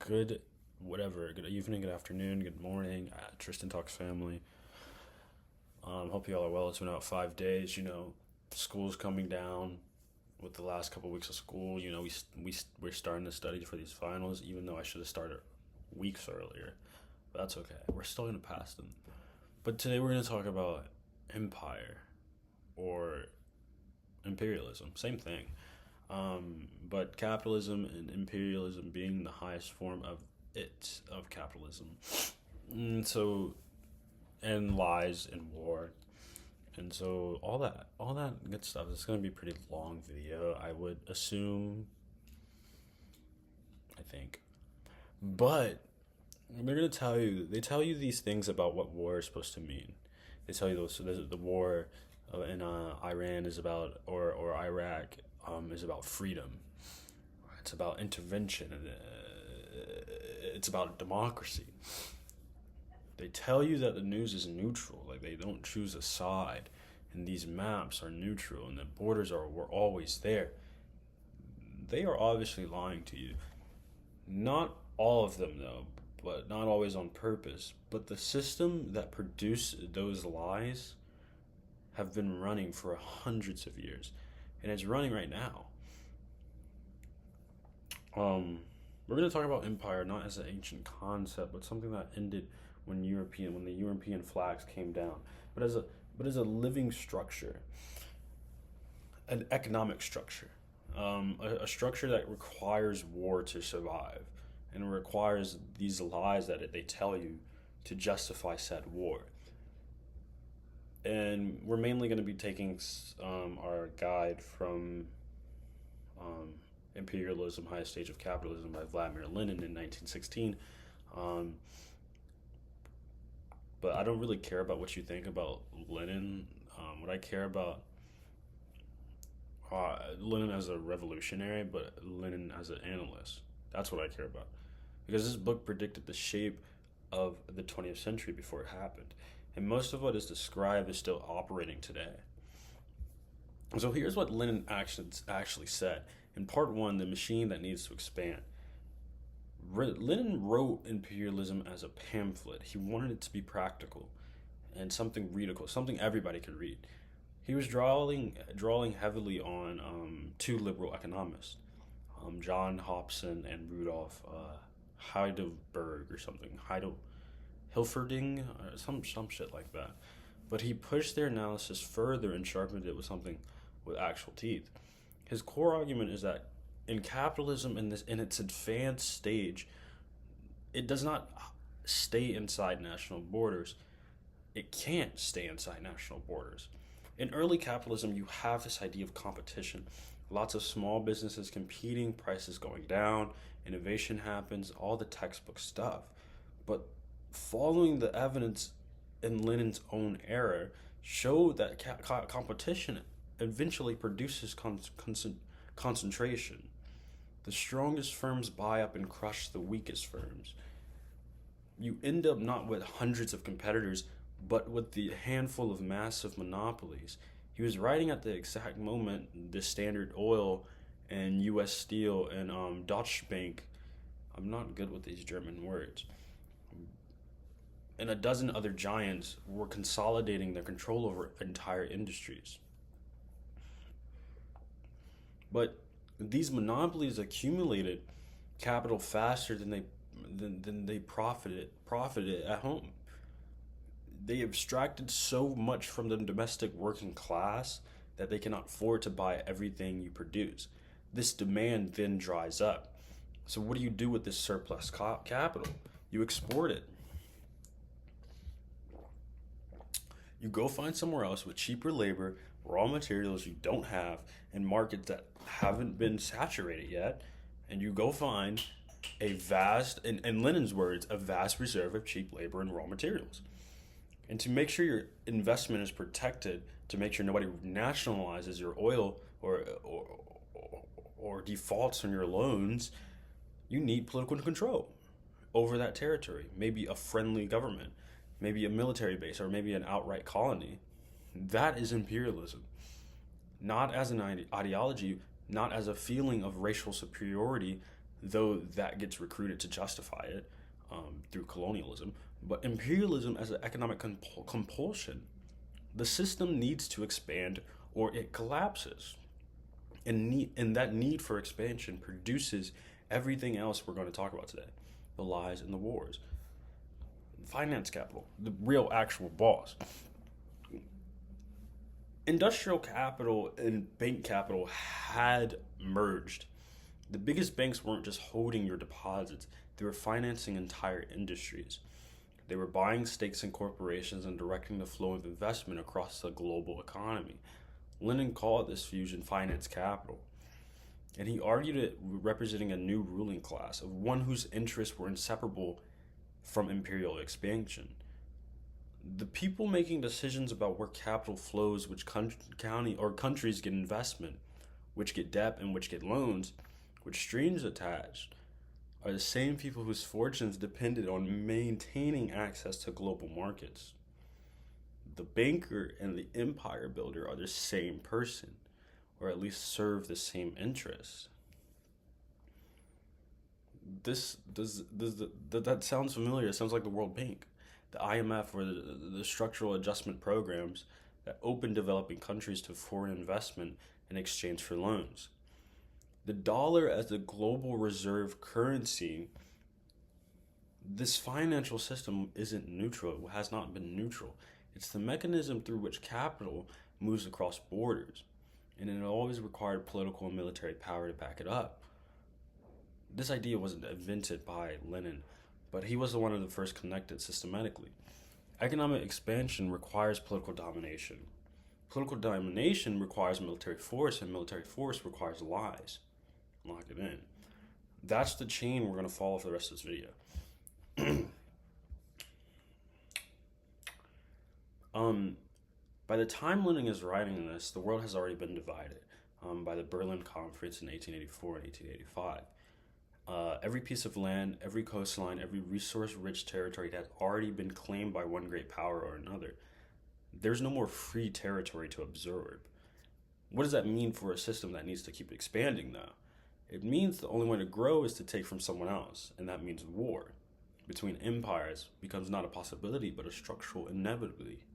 Good, whatever. Good evening, good afternoon, good morning. Tristan Talks Family. Hope you all are well. It's been about 5 days. School's coming down with the last couple weeks of school. We're starting to study for these finals, even though I should have started weeks earlier. But that's okay. We're still gonna pass them. But today we're gonna talk about empire or imperialism. Same thing. But capitalism and imperialism being the highest form of capitalism. And lies and war. And so all that good stuff. It's gonna be a pretty long video, I would assume. I think. But they tell you these things about what war is supposed to mean. They tell you the war in Iran is about, or Iraq is about freedom. It's about intervention. It's about democracy. They tell you that the news is neutral, like they don't choose a side, and these maps are neutral, and the borders were always there. They are obviously lying to you. Not all of them, though, but not always on purpose. But the system that produced those lies have been running for hundreds of years, and it's running right now. We're going to talk about empire not as an ancient concept, but something that ended when the European flags came down, but as a living structure, an economic structure, a structure that requires war to survive, and requires these lies that they tell you to justify said war. And we're mainly going to be taking our guide from Imperialism, Highest Stage of Capitalism by Vladimir Lenin in 1916. But I don't really care about what you think about Lenin. What I care about Lenin as a revolutionary, but Lenin as an analyst. That's what I care about. Because this book predicted the shape of the 20th century before it happened. And most of what is described is still operating today. So here's what Lenin actually said. In part one, the machine that needs to expand. Lenin wrote Imperialism as a pamphlet. He wanted it to be practical and something readable, something everybody could read. He was drawing heavily on two liberal economists, John Hobson and Rudolf Heidelberg or something, Hilferding, some shit like that. But he pushed their analysis further and sharpened it with actual teeth. His core argument is that in capitalism, in its advanced stage, it does not stay inside national borders. It can't stay inside national borders. In early capitalism, you have this idea of competition. Lots of small businesses competing, prices going down, innovation happens, all the textbook stuff. But following the evidence in Lenin's own era showed that competition eventually produces concentration. The strongest firms buy up and crush the weakest firms. You end up not with hundreds of competitors, but with the handful of massive monopolies. He was writing at the exact moment the Standard Oil and U.S. Steel and Deutsche Bank, I'm not good with these German words, and a dozen other giants were consolidating their control over entire industries. But these monopolies accumulated capital faster than they profited at home. They abstracted so much from the domestic working class that they cannot afford to buy everything you produce. This demand then dries up. So what do you do with this surplus capital? You export it. You go find somewhere else with cheaper labor, raw materials you don't have, and markets that haven't been saturated yet, and you go find a vast, in Lenin's words, a vast reserve of cheap labor and raw materials. And to make sure your investment is protected, to make sure nobody nationalizes your oil or defaults on your loans, you need political control over that territory. Maybe a friendly government, maybe a military base, or maybe an outright colony. That is imperialism. Not as an ideology, not as a feeling of racial superiority, though that gets recruited to justify it through colonialism. But imperialism as an economic compulsion, the system needs to expand or it collapses. And that need for expansion produces everything else we're going to talk about today: the lies and the wars. Finance capital, the real actual boss. Industrial capital and bank capital had merged. The biggest banks weren't just holding your deposits, they were financing entire industries. They were buying stakes in corporations and directing the flow of investment across the global economy. Lenin called this fusion finance capital, and he argued it representing a new ruling class, of one whose interests were inseparable from imperial expansion. The people making decisions about where capital flows, which county or countries get investment, which get debt and which get loans, which streams attached, are the same people whose fortunes depended on maintaining access to global markets. The banker and the empire builder are the same person, or at least serve the same interests. That sounds familiar. It sounds like the World Bank, the IMF, or the structural adjustment programs that open developing countries to foreign investment in exchange for loans. The dollar as the global reserve currency, this financial system isn't neutral. It has not been neutral. It's the mechanism through which capital moves across borders, and it always required political and military power to back it up. This idea wasn't invented by Lenin, but he was the one of the first connected systematically. Economic expansion requires political domination. Political domination requires military force, and military force requires lies. Lock it in. That's the chain we're going to follow for the rest of this video. By the time Lenin is writing this, the world has already been divided by the Berlin Conference in 1884 and 1885. Every piece of land, every coastline, every resource-rich territory has already been claimed by one great power or another. There's no more free territory to absorb. What does that mean for a system that needs to keep expanding, though? It means the only way to grow is to take from someone else, and that means war between empires becomes not a possibility, but a structural inevitability.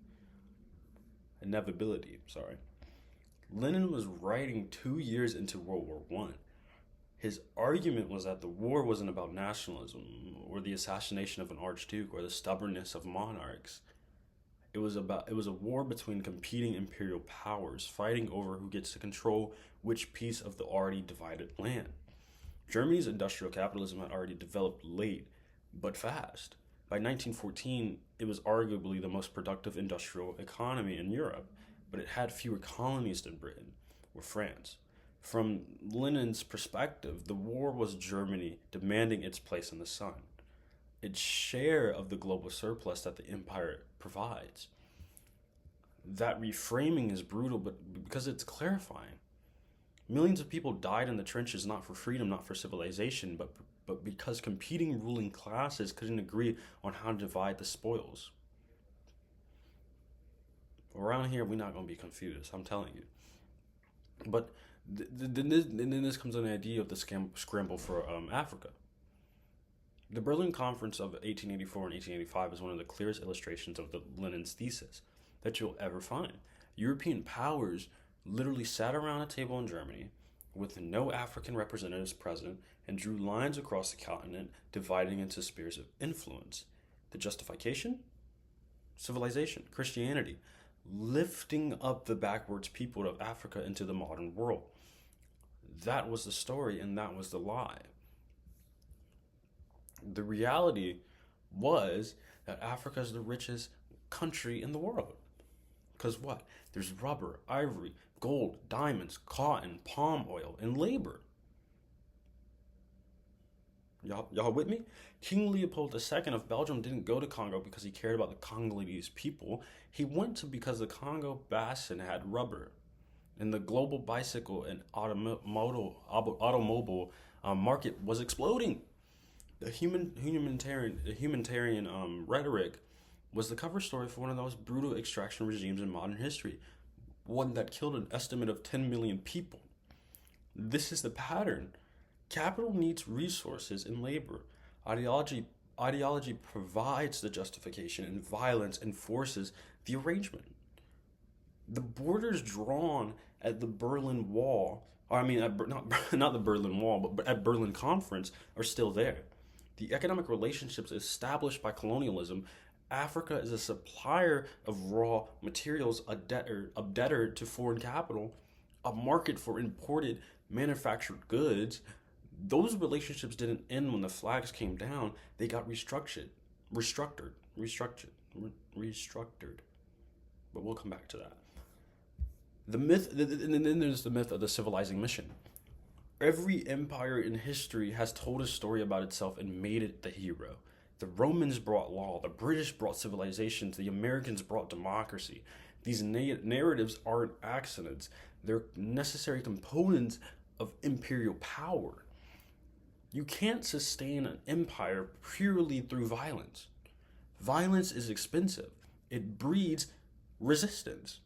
Lenin was writing 2 years into World War I. His argument was that the war wasn't about nationalism or the assassination of an archduke or the stubbornness of monarchs. It was a war between competing imperial powers fighting over who gets to control which piece of the already divided land. Germany's industrial capitalism had already developed late, but fast. By 1914, it was arguably the most productive industrial economy in Europe, but it had fewer colonies than Britain or France. From Lenin's perspective, the war was Germany demanding its place in the sun, its share of the global surplus that the empire provides. That reframing is brutal, but because it's clarifying. Millions of people died in the trenches not for freedom, not for civilization, but because competing ruling classes couldn't agree on how to divide the spoils. Around here, we're not going to be confused, I'm telling you. But then this comes on the idea of the scramble for Africa. The Berlin Conference of 1884 and 1885 is one of the clearest illustrations of Lenin's thesis that you'll ever find. European powers literally sat around a table in Germany with no African representatives present and drew lines across the continent, dividing into spheres of influence. The justification? Civilization, Christianity, lifting up the backwards people of Africa into the modern world. That was the story, and that was the lie. The reality was that Africa is the richest country in the world. Because what? There's rubber, ivory, gold, diamonds, cotton, palm oil, and labor. Y'all with me? King Leopold II of Belgium didn't go to Congo because he cared about the Congolese people. He went to because the Congo basin had rubber. And the global bicycle and automobile market was exploding. The humanitarian rhetoric was the cover story for one of the most brutal extraction regimes in modern history, one that killed an estimate of 10 million people. This is the pattern. Capital needs resources and labor. Ideology provides the justification, and violence enforces the arrangement. The borders drawn at the Berlin Wall, or I mean, not the Berlin Wall, but at Berlin Conference, are still there. The economic relationships established by colonialism, Africa is a supplier of raw materials, a debtor to foreign capital, a market for imported manufactured goods. Those relationships didn't end when the flags came down. They got restructured. But we'll come back to that. The myth, and then there's the myth of the civilizing mission. Every empire in history has told a story about itself and made it the hero. The Romans brought law, the British brought civilizations, the Americans brought democracy. These narratives aren't accidents. They're necessary components of imperial power. You can't sustain an empire purely through violence. Violence is expensive. It breeds resistance.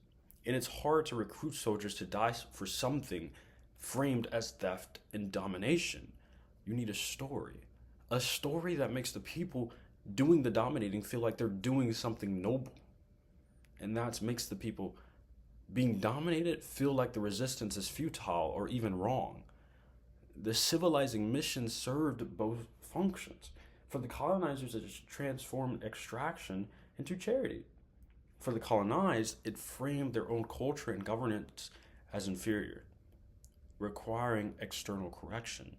And it's hard to recruit soldiers to die for something framed as theft and domination. You need a story that makes the people doing the dominating feel like they're doing something noble. And that makes the people being dominated feel like the resistance is futile or even wrong. The civilizing mission served both functions. For the colonizers, it transformed extraction into charity. For the colonized, it framed their own culture and governance as inferior, requiring external correction.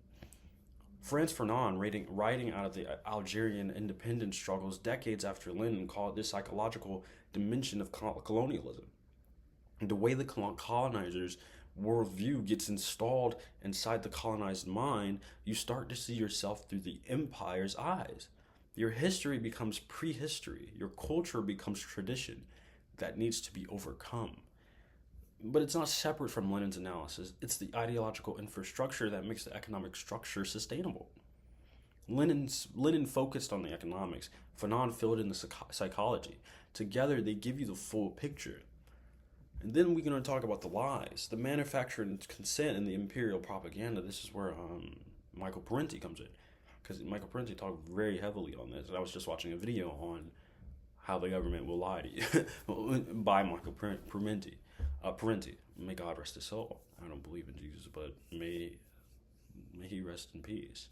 Frantz Fanon, writing out of the Algerian independence struggles decades after Lenin, called this psychological dimension of colonialism. The way the colonizers' worldview gets installed inside the colonized mind, you start to see yourself through the empire's eyes. Your history becomes prehistory. Your culture becomes tradition that needs to be overcome. But it's not separate from Lenin's analysis. It's the ideological infrastructure that makes the economic structure sustainable. Lenin focused on the economics. Fanon filled in the psychology. Together, they give you the full picture. And then we're going to talk about the lies, the manufacture and consent in the imperial propaganda. This is where Michael Parenti comes in. Because Michael Parenti talked very heavily on this. And I was just watching a video on how the government will lie to you by Michael Parenti. May God rest his soul. I don't believe in Jesus, but may he rest in peace.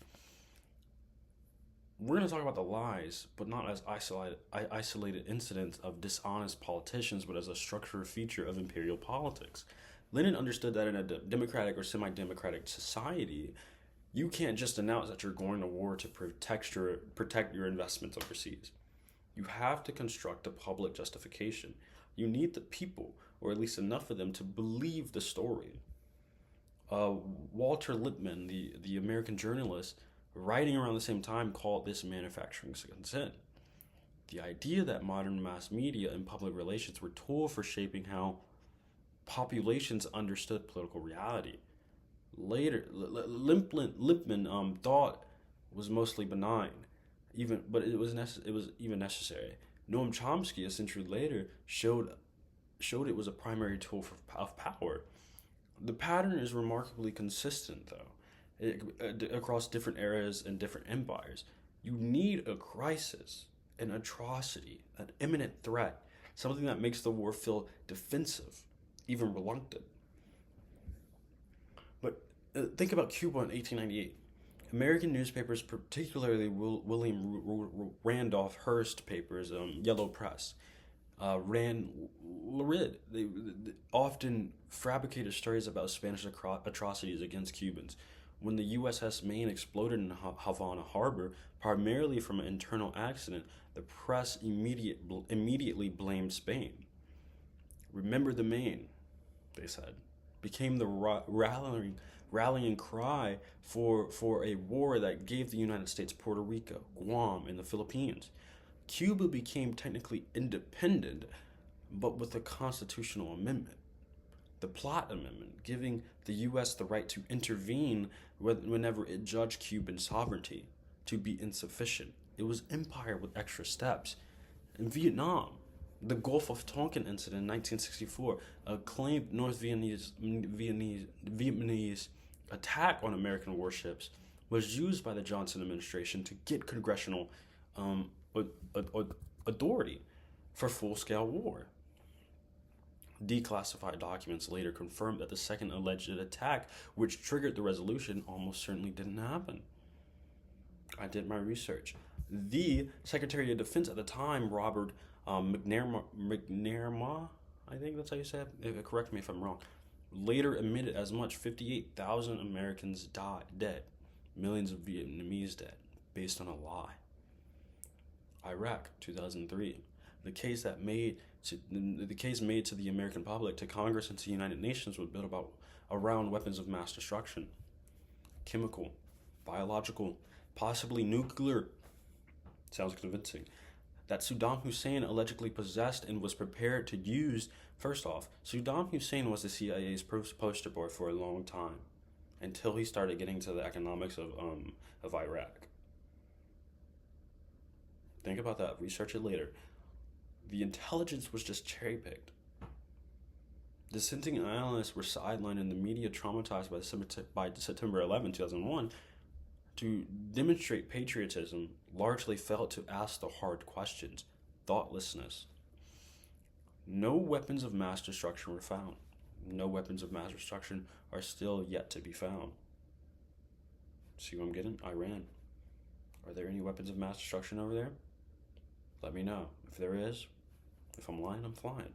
We're going to talk about the lies, but not as isolated incidents of dishonest politicians, but as a structural feature of imperial politics. Lenin understood that in a democratic or semi-democratic society, you can't just announce that you're going to war to protect your investments overseas. You have to construct a public justification. You need the people, or at least enough of them, to believe the story. Walter Lippmann, the American journalist, writing around the same time, called this manufacturing consent. The idea that modern mass media and public relations were tools for shaping how populations understood political reality. Later, Lippmann thought was mostly benign, but it was even necessary. Noam Chomsky, a century later, showed it was a primary tool of power. The pattern is remarkably consistent, though, across different eras and different empires. You need a crisis, an atrocity, an imminent threat, something that makes the war feel defensive, even reluctant. But think about Cuba in 1898. American newspapers, particularly William Randolph Hearst papers, Yellow Press, ran lurid. They often fabricated stories about Spanish atrocities against Cubans. When the USS Maine exploded in Havana Harbor, primarily from an internal accident, the press immediately blamed Spain. Remember the Maine, they said, became the rallying cry for a war that gave the United States Puerto Rico, Guam, and the Philippines. Cuba became technically independent, but with a constitutional amendment, the Plot Amendment, giving the U.S. the right to intervene whenever it judged Cuban sovereignty to be insufficient. It was empire with extra steps. In Vietnam, the Gulf of Tonkin incident in 1964, a claimed North Vietnamese attack on American warships was used by the Johnson administration to get congressional authority for full-scale war. Declassified documents later confirmed that the second alleged attack, which triggered the resolution, almost certainly didn't happen. I did my research. The Secretary of Defense at the time, Robert Nkrumah, I think that's how you say it. Correct me if I'm wrong. Later admitted as much. 58,000 Americans dead, millions of Vietnamese dead, based on a lie. Iraq, 2003. The case made to the American public, to Congress, and to the United Nations was built around weapons of mass destruction, chemical, biological, possibly nuclear. Sounds convincing. That Saddam Hussein allegedly possessed and was prepared to use. First off, Saddam Hussein was the CIA's poster boy for a long time, until he started getting to the economics of Iraq. Think about that. Research it later. The intelligence was just cherry-picked. Dissenting analysts were sidelined in the media, traumatized by September 11, 2001, to demonstrate patriotism, largely failed to ask the hard questions. Thoughtlessness. No weapons of mass destruction were found. No weapons of mass destruction are still yet to be found. See what I'm getting? Iran. Are there any weapons of mass destruction over there? Let me know. If there is, if I'm lying, I'm flying.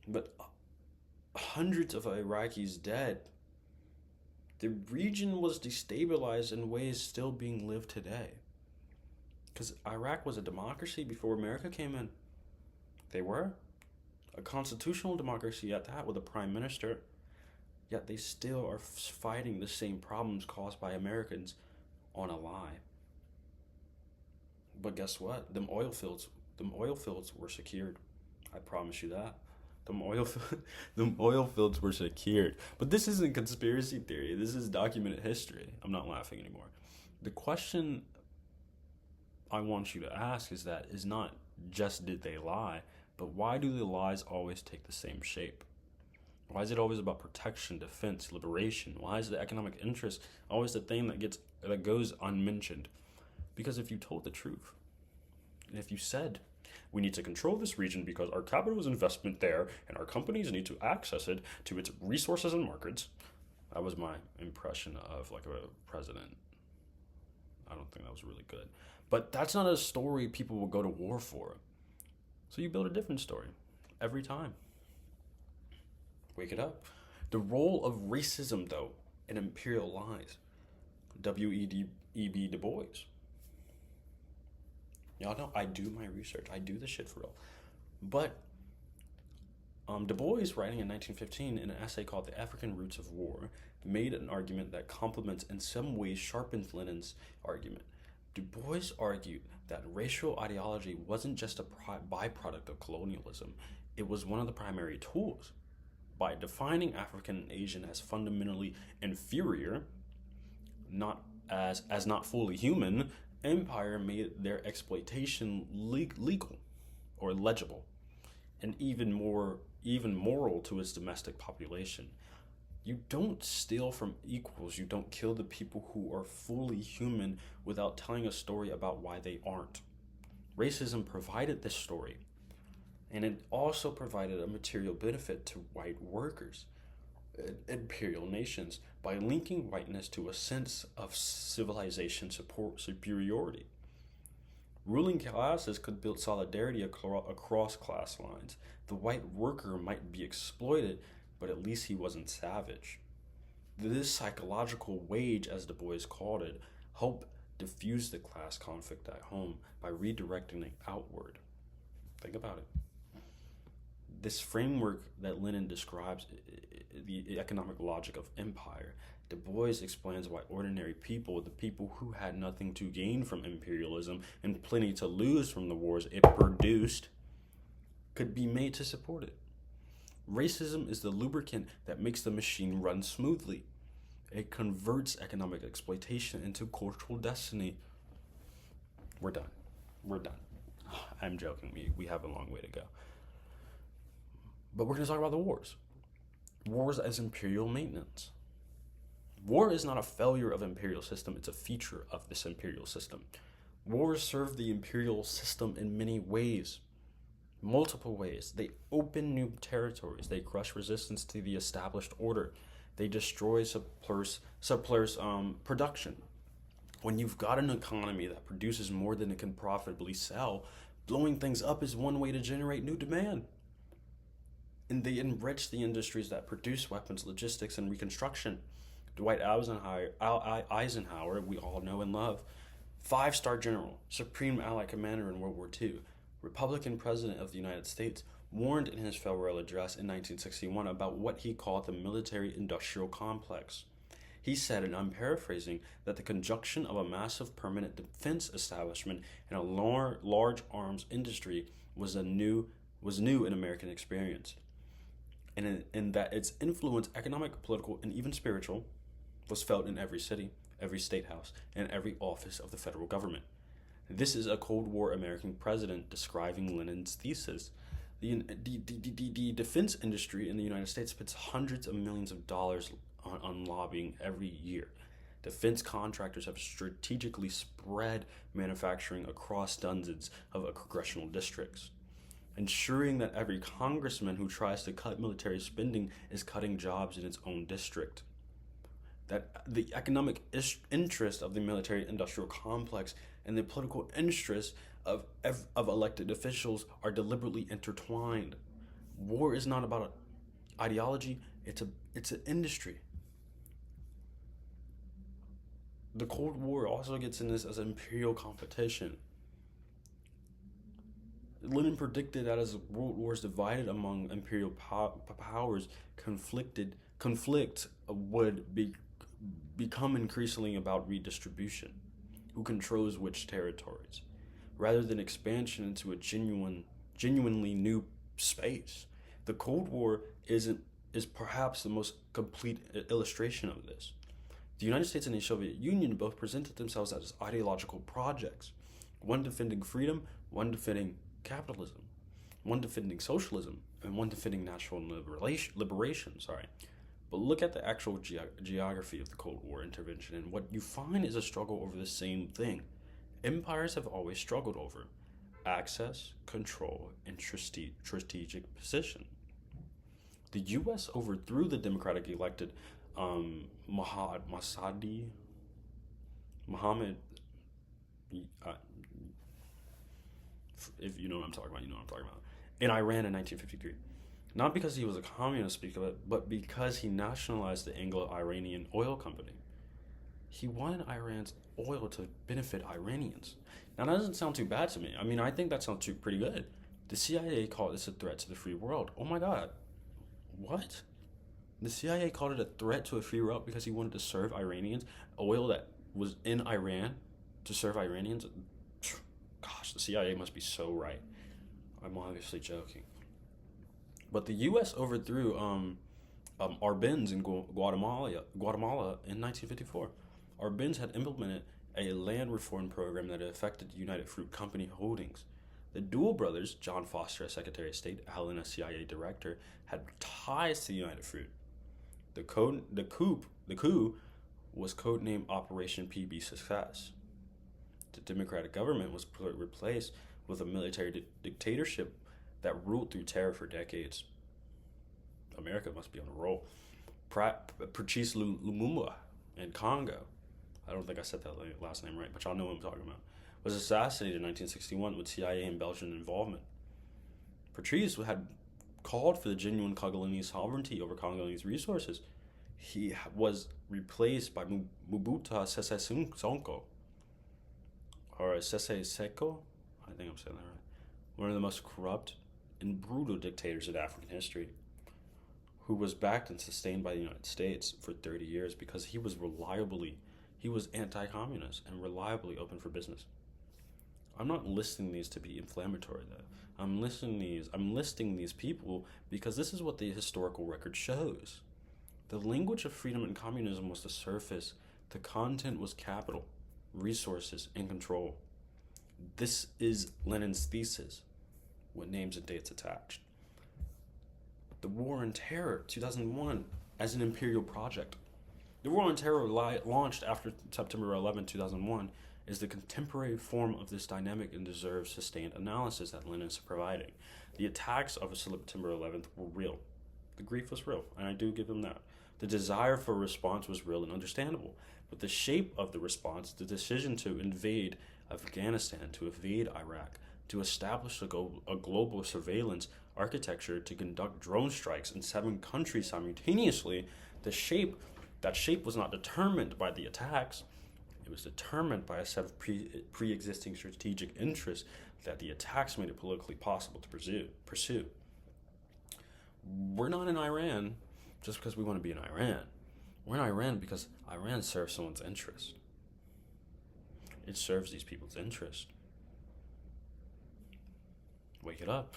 But hundreds of Iraqis dead. The region was destabilized in ways still being lived today. Because Iraq was a democracy before America came in. They were. A constitutional democracy at that, with a prime minister. Yet they still are fighting the same problems caused by Americans on a lie. But guess what? Them oil fields were secured. I promise you that. Them oil fields were secured. But this isn't conspiracy theory. This is documented history. I'm not laughing anymore. The question I want you to ask is not just did they lie, but why do the lies always take the same shape? Why is it always about protection, defense, liberation? Why is the economic interest always the thing that goes unmentioned? Because if you told the truth, and if you said, we need to control this region because our capital is investment there and our companies need to access it to its resources and markets. That was my impression of like a president. I don't think that was really good. But that's not a story people will go to war for. So you build a different story every time. Wake it up. The role of racism, though, in imperial lies. W.E.B. Du Bois. Y'all know I do my research. I do this shit for real. But Du Bois, writing in 1915 in an essay called The African Roots of War, made an argument that complements in some ways sharpens Lenin's argument. Du Bois argued that racial ideology wasn't just a byproduct of colonialism. It was one of the primary tools. By defining African and Asian as fundamentally inferior, not as not fully human, empire made their exploitation legal or legible, and even moral to its domestic population. You don't steal from equals. You don't kill the people who are fully human without telling a story about why they aren't. Racism provided this story, and it also provided a material benefit to white workers, imperial nations, by linking whiteness to a sense of civilization superiority. Ruling classes could build solidarity across class lines. The white worker might be exploited, but at least he wasn't savage. This psychological wage, as Du Bois called it, helped diffuse the class conflict at home by redirecting it outward. Think about it. This framework that Lenin describes, the economic logic of empire, Du Bois explains why ordinary people, the people who had nothing to gain from imperialism and plenty to lose from the wars it produced, could be made to support it. Racism is the lubricant that makes the machine run smoothly. It converts economic exploitation into cultural destiny. We're done. I'm joking. We have a long way to go. But we're going to talk about the wars. Wars as imperial maintenance. War is not a failure of the imperial system, it's a feature of this imperial system. Wars serve the imperial system in many ways, multiple ways. They open new territories, they crush resistance to the established order, they destroy surplus production. When you've got an economy that produces more than it can profitably sell, blowing things up is one way to generate new demand. And they enrich the industries that produce weapons, logistics, and reconstruction. Dwight Eisenhower, we all know and love, 5-star general, Supreme Allied Commander in World War II, Republican President of the United States, warned in his farewell address in 1961 about what he called the military-industrial complex. He said, and I'm paraphrasing, that the conjunction of a massive permanent defense establishment and a large arms industry was new in American experience, and that its influence, economic, political, and even spiritual, was felt in every city, every state house, and every office of the federal government. This is a Cold War American president describing Lenin's thesis. The defense industry in the United States spends hundreds of millions of dollars on lobbying every year. Defense contractors have strategically spread manufacturing across dozens of congressional districts, ensuring that every congressman who tries to cut military spending is cutting jobs in its own district. That the economic interest of the military-industrial complex and the political interest of elected officials are deliberately intertwined. War is not about ideology; it's an industry. The Cold War also gets in this as an imperial competition. Lenin predicted that as world wars divided among imperial powers, conflict would become increasingly about redistribution, who controls which territories, rather than expansion into a genuinely new space. The Cold War is perhaps the most complete illustration of this. The United States and the Soviet Union both presented themselves as ideological projects, one defending freedom, one defending capitalism, one defending socialism, and one defending national liberation. But look at the actual geography of the Cold War intervention, and what you find is a struggle over the same thing. Empires have always struggled over access, control, and strategic position. The U.S. overthrew the democratically elected Mohammed, if you know what I'm talking about, you know what I'm talking about, in Iran in 1953. Not because he was a communist, but because he nationalized the Anglo-Iranian oil company. He wanted Iran's oil to benefit Iranians. Now, that doesn't sound too bad to me. I mean, I think that sounds pretty good. The CIA called this a threat to the free world. Oh my God. What? The CIA called it a threat to a free world because he wanted to serve Iranians oil that was in Iran to serve Iranians? Gosh, the CIA must be so right. I'm obviously joking. But the U.S. overthrew Jacobins in Guatemala in 1954. Jacobins had implemented a land reform program that affected United Fruit Company holdings. The Dual brothers, John Foster as Secretary of State, Allen as CIA Director, had ties to United Fruit. The coup was codenamed Operation PB Success. The democratic government was replaced with a military dictatorship that ruled through terror for decades. America must be on a roll. Patrice Lumumba in Congo, I don't think I said that last name right, but y'all know what I'm talking about, was assassinated in 1961 with CIA and Belgian involvement. Patrice had called for the genuine Congolese sovereignty over Congolese resources. He was replaced by Mobutu Sese Seko, or Sese Seko, I think I'm saying that right, one of the most corrupt and brutal dictators in African history, who was backed and sustained by the United States for 30 years because he was anti-communist and reliably open for business. I'm not listing these to be inflammatory, though. I'm listing these people because this is what the historical record shows. The language of freedom and communism was the surface. The content was capital, resources, and control. This is Lenin's thesis, with names and dates attached. The War on Terror, 2001, as an imperial project. The War on Terror, launched after September 11, 2001, is the contemporary form of this dynamic and deserves sustained analysis that Lenin is providing. The attacks of September 11th were real. The grief was real, and I do give them that. The desire for a response was real and understandable, but the shape of the response, the decision to invade Afghanistan, to invade Iraq, to establish a global surveillance architecture, to conduct drone strikes in 7 countries simultaneously, that shape was not determined by the attacks. It was determined by a set of pre-existing strategic interests that the attacks made it politically possible to pursue. We're not in Iran just because we want to be in Iran. We're in Iran because Iran serves someone's interest. It serves these people's interest. Wake it up.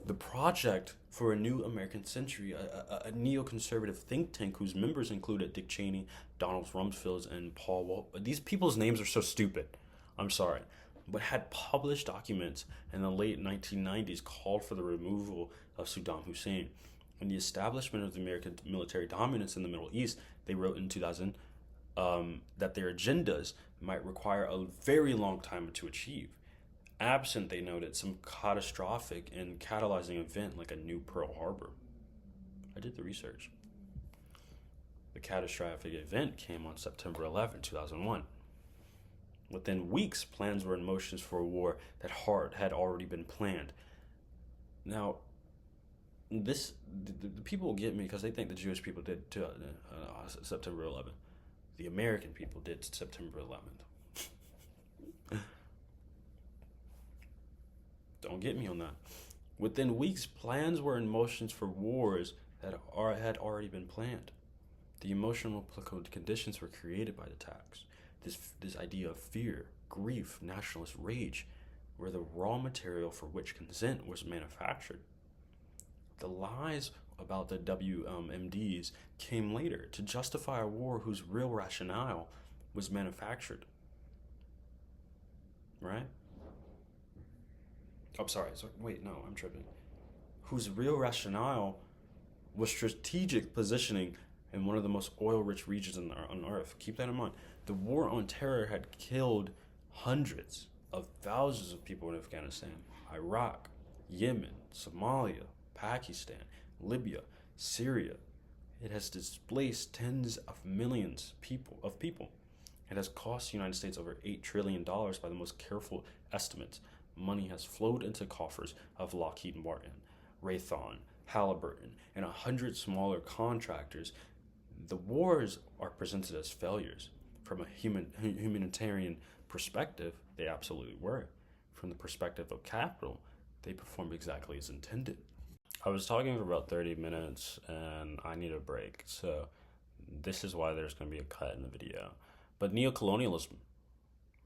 The Project for a New American Century, a neoconservative think tank whose members included Dick Cheney, Donald Rumsfeld, and Paul Wall. These people's names are so stupid. I'm sorry. But had published documents in the late 1990s called for the removal of Saddam Hussein and the establishment of the American military dominance in the Middle East. They wrote in 2000 that their agendas might require a very long time to achieve, absent, they noted, some catastrophic and catalyzing event like a new Pearl Harbor. I did the research. The catastrophic event came on September 11, 2001. Within weeks, plans were in motion for a war that had already been planned. Now, the people get me because they think the Jewish people did to, September 11th. The American people did September 11th. Don't get me on that. Within weeks, plans were in motion for wars that had already been planned. The emotional political conditions were created by the attacks. This idea of fear, grief, nationalist rage were the raw material for which consent was manufactured. The lies about the WMDs came later to justify a war whose real rationale was manufactured. Right? I'm sorry. Wait, no, I'm tripping. Whose real rationale was strategic positioning in one of the most oil-rich regions on Earth. Keep that in mind. The War on Terror had killed hundreds of thousands of people in Afghanistan, Iraq, Yemen, Somalia, Pakistan, Libya, Syria. It has displaced tens of millions of people. It has cost the United States over $8 trillion by the most careful estimates. Money has flowed into coffers of Lockheed Martin, Raytheon, Halliburton, and 100 smaller contractors. The wars are presented as failures. From a humanitarian perspective, they absolutely were. From the perspective of capital, they performed exactly as intended. I was talking for about 30 minutes and I need a break, so this is why there's going to be a cut in the video. But neocolonialism.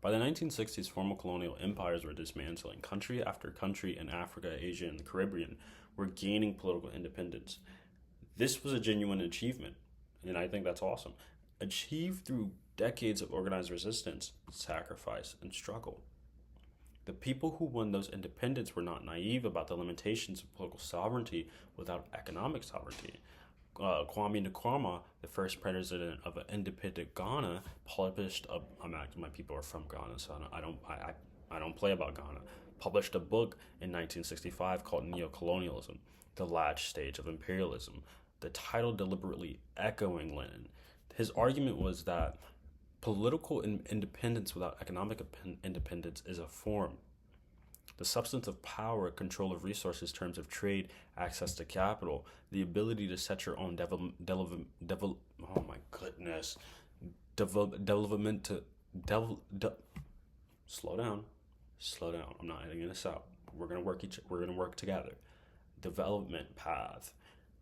By the 1960s, former colonial empires were dismantling. Country after country in Africa, Asia, and the Caribbean were gaining political independence. This was a genuine achievement, and I think that's awesome. Achieved through decades of organized resistance, sacrifice, and struggle. The people who won those independence were not naive about the limitations of political sovereignty without economic sovereignty. Kwame Nkrumah, the first president of an independent Ghana, published my people are from Ghana, so I don't play about Ghana. Published a book in 1965 called Neocolonialism, the last stage of imperialism. The title deliberately echoing Lenin. His argument was that political independence without economic independence is a form. The substance of power, control of resources, terms of trade, access to capital, the ability to set your own slow down. I'm not editing this out. We're gonna work together. Development path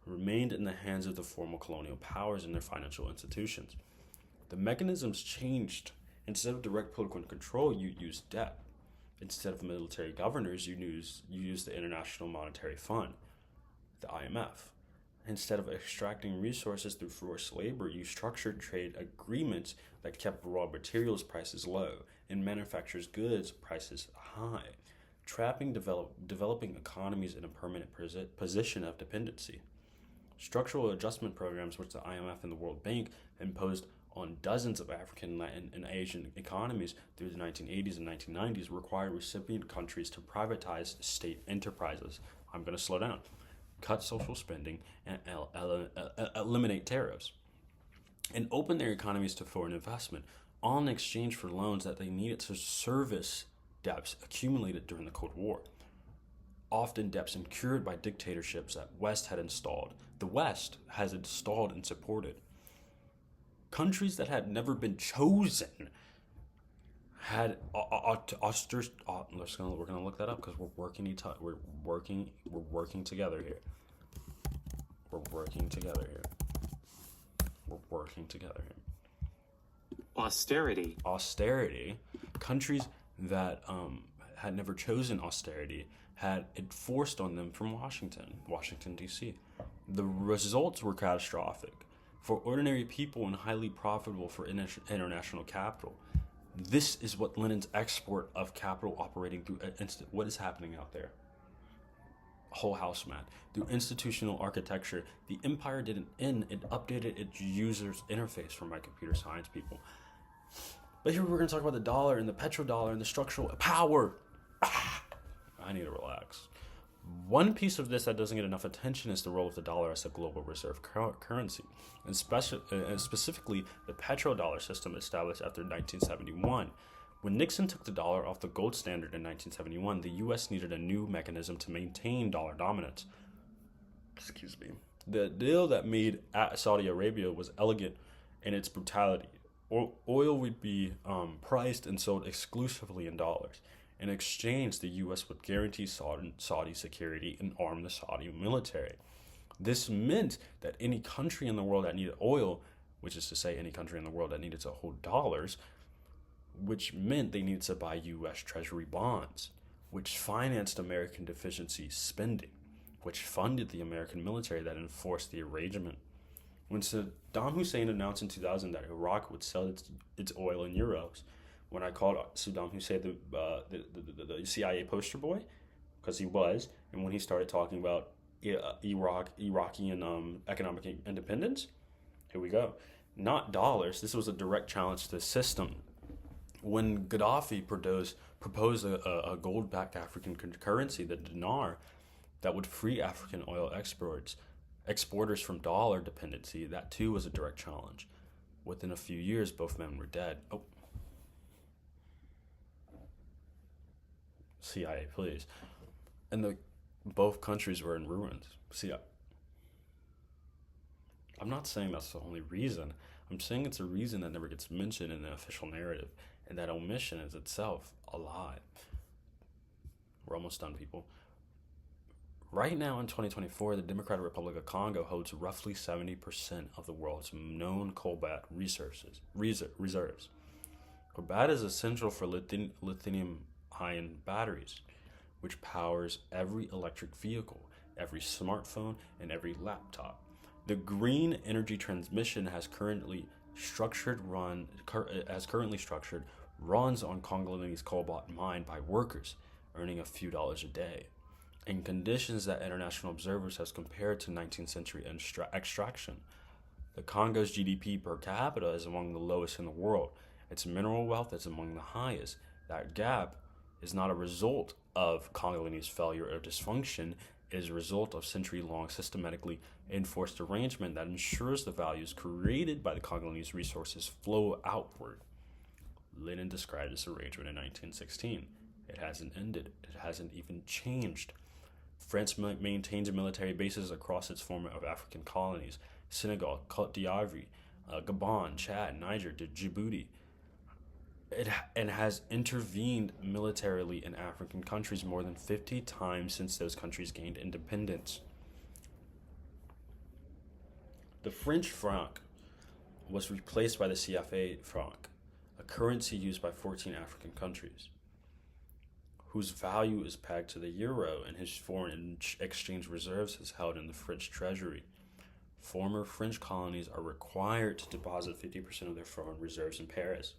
remained in the hands of the former colonial powers and their financial institutions. The mechanisms changed. Instead of direct political control, you use debt. Instead of military governors, you use the International Monetary Fund, the IMF. Instead of extracting resources through forced labor, you structured trade agreements that kept raw materials prices low and manufactured goods prices high, trapping developing economies in a permanent position of dependency. Structural adjustment programs, which the IMF and the World Bank imposed on dozens of African, Latin, and Asian economies through the 1980s and 1990s, required recipient countries to privatize state enterprises. I'm going to slow down. Cut social spending and eliminate tariffs, and open their economies to foreign investment, all in exchange for loans that they needed to service debts accumulated during the Cold War, often debts incurred by dictatorships that the West has installed and supported. Countries that had never been chosen had we're gonna look that up because we're working together here. We're working together here. Austerity. Countries that had never chosen austerity had it forced on them from Washington, D.C. The results were catastrophic for ordinary people and highly profitable for international capital. This is what Lenin's export of capital operating through what is happening out there. Whole house, man. Through institutional architecture, the empire didn't end, it updated its user's interface for my computer science people. But here we're going to talk about the dollar and the petrodollar and the structural power. I need to relax. One piece of this that doesn't get enough attention is the role of the dollar as a global reserve currency, and specifically the petrodollar system established after 1971. When Nixon took the dollar off the gold standard in 1971, the U.S. needed a new mechanism to maintain dollar dominance. The deal that made Saudi Arabia was elegant in its brutality. Oil would be priced and sold exclusively in dollars. In exchange, the U.S. would guarantee Saudi security and arm the Saudi military. This meant that any country in the world that needed oil, which is to say any country in the world that needed to hold dollars, which meant they needed to buy U.S. Treasury bonds, which financed American deficiency spending, which funded the American military that enforced the arrangement. When Saddam Hussein announced in 2000 that Iraq would sell its oil in euros, when I called Saddam Hussein the CIA poster boy, because he was, and when he started talking about Iraqi economic independence, here we go. Not dollars. This was a direct challenge to the system. When Gaddafi proposed a gold-backed African currency, the dinar, that would free African oil exporters from dollar dependency, that too was a direct challenge. Within a few years, both men were dead. CIA, please. And both countries were in ruins. I'm not saying that's the only reason. I'm saying it's a reason that never gets mentioned in the official narrative, and that omission is itself a lie. We're almost done, people. Right now in 2024, the Democratic Republic of Congo holds roughly 70% of the world's known cobalt reserves. Cobalt is essential for lithium-ion batteries, which powers every electric vehicle, every smartphone, and every laptop. The green energy transmission has currently structured runs on Congolese cobalt mined by workers, earning a few dollars a day, in conditions that international observers have compared to 19th century extraction. The Congo's GDP per capita is among the lowest in the world. Its mineral wealth is among the highest. That gap is not a result of Congolese failure or dysfunction. It is a result of century-long systematically enforced arrangement that ensures the values created by the Congolese resources flow outward. Lenin described this arrangement in 1916. It hasn't ended. It hasn't even changed. France maintains military bases across its former African colonies: Senegal, Côte d'Ivoire, Gabon, Chad, Niger, Djibouti. And has intervened militarily in African countries more than 50 times since those countries gained independence. The French franc was replaced by the CFA franc, a currency used by 14 African countries, whose value is pegged to the euro, and his foreign exchange reserves is held in the French treasury. Former French colonies are required to deposit 50% of their foreign reserves in Paris.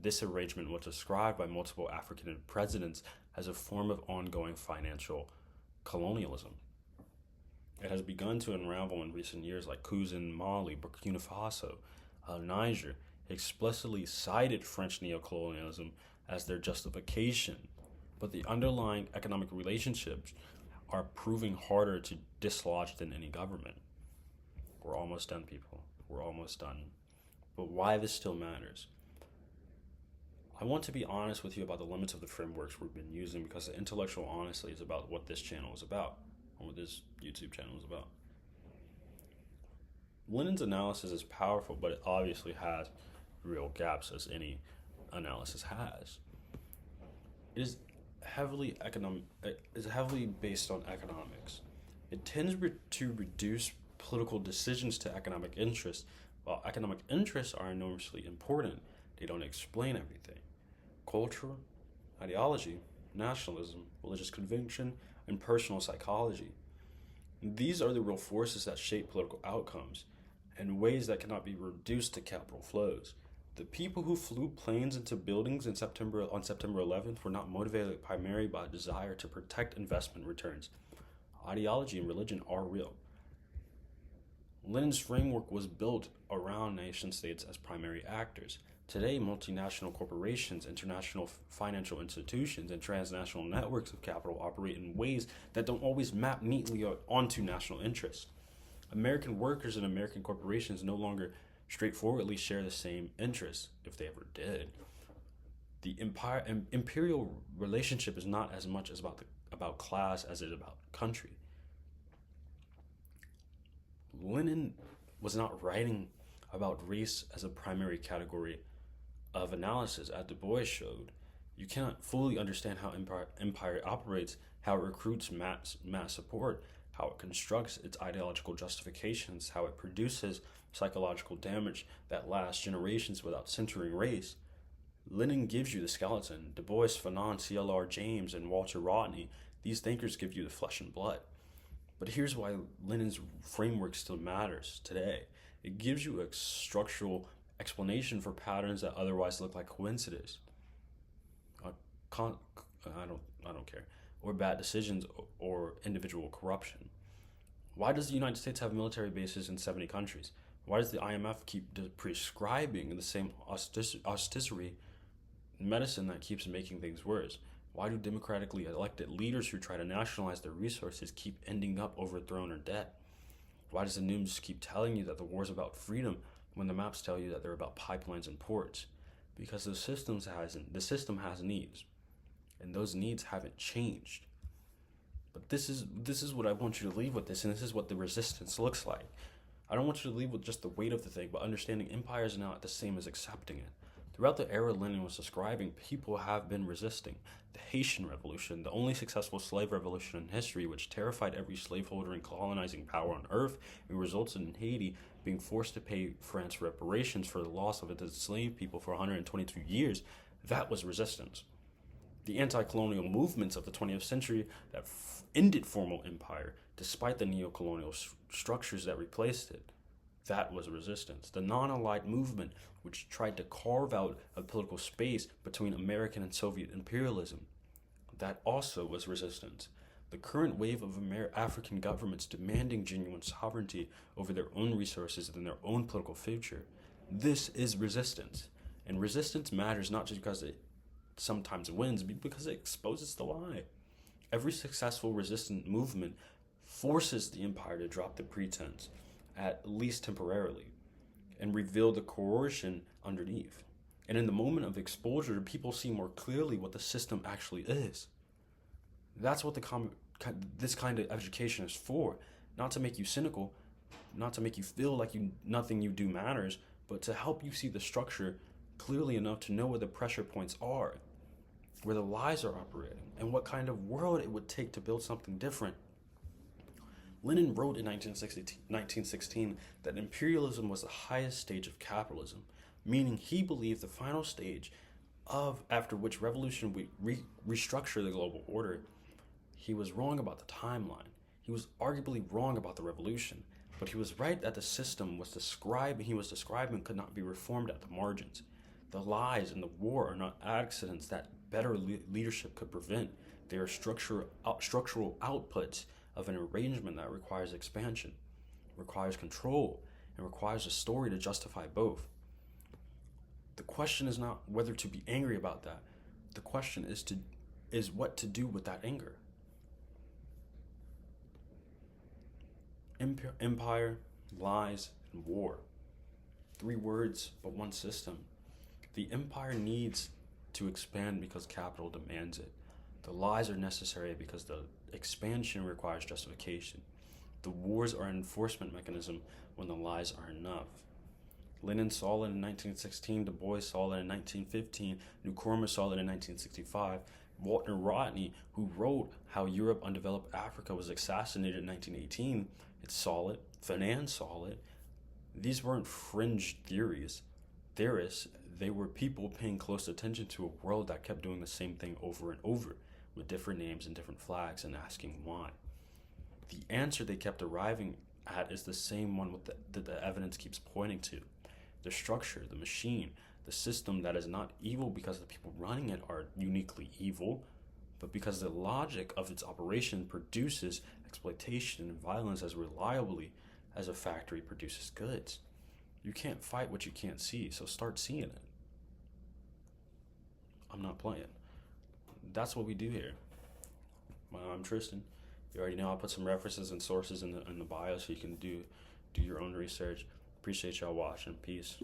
This arrangement was described by multiple African presidents as a form of ongoing financial colonialism. It has begun to unravel in recent years, like coups in Mali, Burkina Faso, Niger, explicitly cited French neocolonialism as their justification. But the underlying economic relationships are proving harder to dislodge than any government. We're almost done, people. We're almost done. But why this still matters? I want to be honest with you about the limits of the frameworks we've been using, because the intellectual honesty is about what this channel is about, or what this YouTube channel is about. Lenin's analysis is powerful, but it obviously has real gaps, as any analysis has. It is heavily based on economics. It tends to reduce political decisions to economic interests. While economic interests are enormously important, they don't explain everything. Culture, ideology, nationalism, religious conviction, and personal psychology. These are the real forces that shape political outcomes in ways that cannot be reduced to capital flows. The people who flew planes into buildings on September 11th were not motivated primarily by a desire to protect investment returns. Ideology and religion are real. Lenin's framework was built around nation states as primary actors. Today, multinational corporations, international financial institutions, and transnational networks of capital operate in ways that don't always map neatly onto national interests. American workers and American corporations no longer straightforwardly share the same interests, if they ever did. The imperial relationship is not as much as about class as it is about country. Lenin was not writing about race as a primary category of analysis, as Du Bois showed. You cannot fully understand how empire operates, how it recruits mass support, how it constructs its ideological justifications, how it produces psychological damage that lasts generations without centering race. Lenin gives you the skeleton. Du Bois, Fanon, C.L.R, James, and Walter Rodney, these thinkers give you the flesh and blood. But here's why Lenin's framework still matters today. It gives you a structural explanation for patterns that otherwise look like coincidence. I don't care. Or bad decisions or individual corruption. Why does the United States have military bases in 70 countries? Why does the IMF keep prescribing the same austerity medicine that keeps making things worse? Why do democratically elected leaders who try to nationalize their resources keep ending up overthrown or dead? Why does the news keep telling you that the war's about freedom when the maps tell you that they're about pipelines and ports? Because the system has needs, and those needs haven't changed. But this is what I want you to leave with this, and this is what the resistance looks like. I don't want you to leave with just the weight of the thing, but understanding empire is not the same as accepting it. Throughout the era Lenin was describing, people have been resisting. The Haitian Revolution, the only successful slave revolution in history, which terrified every slaveholder and colonizing power on earth, and resulted in Haiti being forced to pay France reparations for the loss of its enslaved people for 122 years, that was resistance. The anti-colonial movements of the 20th century that ended formal empire, despite the neo-colonial structures that replaced it, that was resistance. The non-allied movement, which tried to carve out a political space between American and Soviet imperialism, that also was resistance. The current wave of African governments demanding genuine sovereignty over their own resources and their own political future, this is resistance. And resistance matters not just because it sometimes wins, but because it exposes the lie. Every successful resistant movement forces the empire to drop the pretense, at least temporarily, and reveal the coercion underneath. And in the moment of exposure, people see more clearly what the system actually is. That's what this kind of education is for. Not to make you cynical, not to make you feel like nothing you do matters, but to help you see the structure clearly enough to know where the pressure points are, where the lies are operating, and what kind of world it would take to build something different. Lenin wrote in 1916 that imperialism was the highest stage of capitalism, meaning he believed the final stage after which revolution would restructure the global order. He was wrong about the timeline. He was arguably wrong about the revolution, but he was right that the system he was describing could not be reformed at the margins. The lies and the war are not accidents that better leadership could prevent. They are structural outputs of an arrangement that requires expansion, requires control, and requires a story to justify both. The question is not whether to be angry about that. The question is what to do with that anger. Empire, lies, and war. 3 words, but one system. The empire needs to expand because capital demands it. The lies are necessary because the expansion requires justification. The wars are an enforcement mechanism when the lies are enough. Lenin saw it in 1916, Du Bois saw it in 1915, Nkrumah saw it in 1965, Rodney, who wrote How Europe Undeveloped Africa was assassinated in 1918, it saw it, Fanon saw it. These weren't fringe theorists, they were people paying close attention to a world that kept doing the same thing over and over, with different names and different flags, and asking why. The answer they kept arriving at is the same one that the evidence keeps pointing to. The structure, the machine, the system that is not evil because the people running it are uniquely evil, but because the logic of its operation produces exploitation and violence as reliably as a factory produces goods. You can't fight what you can't see, so start seeing it. I'm not playing. That's what we do here. I'm Tristan. You already know I put some references and sources in the bio so you can do your own research. Appreciate y'all watching. Peace.